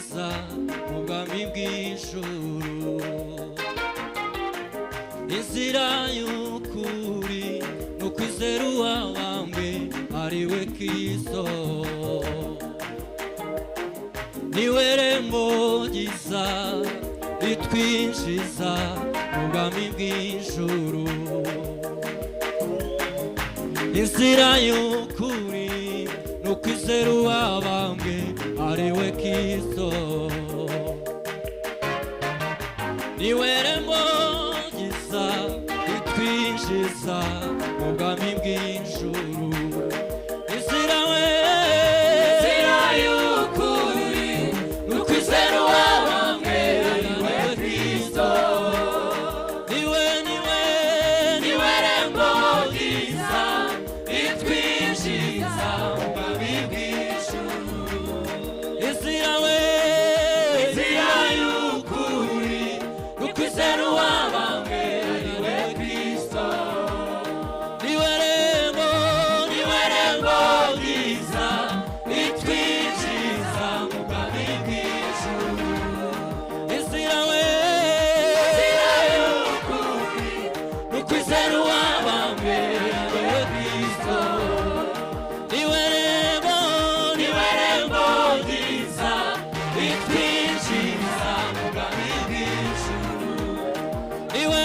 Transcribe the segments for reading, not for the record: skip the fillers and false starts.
bwiza mu bwami bw'ijuru. Inzira y'ukuri n'ukwizera uwabambwe ari we Kristo, niwe rembo ryiza ritwinjiza mu bwami bw'ijuru. Inzira y'ukuri n'ukwizera uwabambwe ari we Kristo, niwe rembo ryiza ritwinjiza mu bwami bw'ijuru. Inzira y'ukuri n'ukwizera uwabambwe ari we Kristo, niwe rembo ryiza ritwinjiza mu bwami bw'ijuru. Inzira y'ukuri n'ukwizera uwabambwe ari we Kristo, niwe rembo ryiza ritwinjiza mu bwami bw'ijuru. Inzira y'ukuri n'ukwizera uwabambwe ari we Kristo, niwe rembo ryiza ritwinjiza mu bwami bw'ijuru. Niwe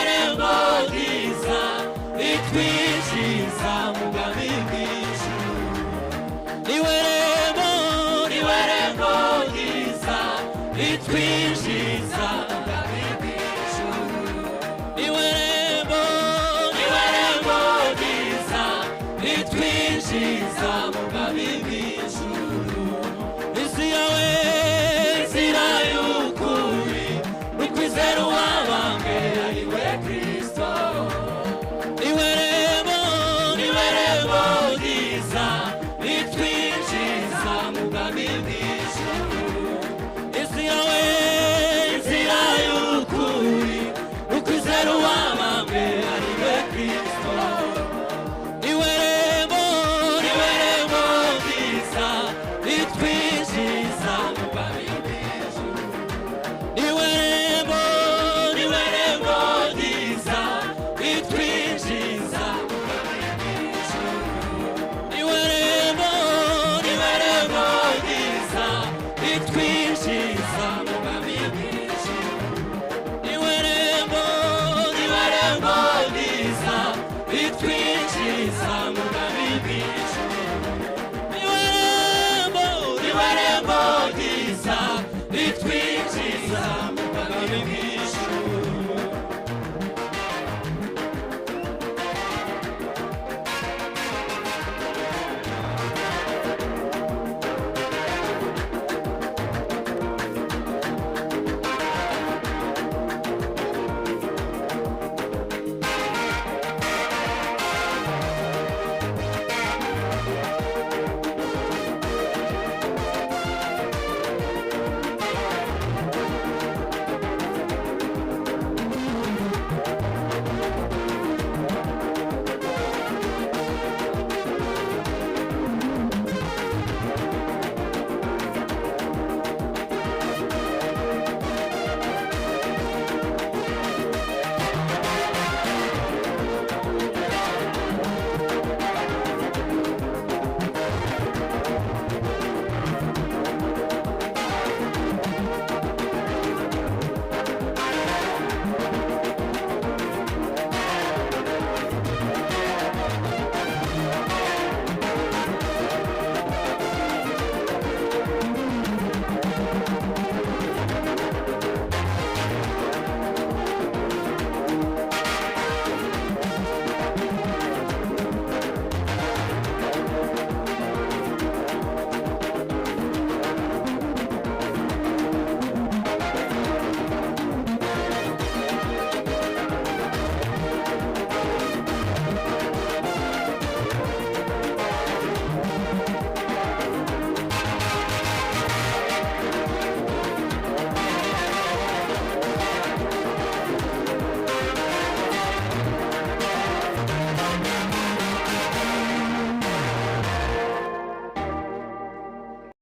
rembo ryiza ritwinjiza mu bwami bw'ijuru. Niwe rembo ryiza ritwinjiza mu bwami bw'ijuru. Niwe rembo ryiza ritwinjiza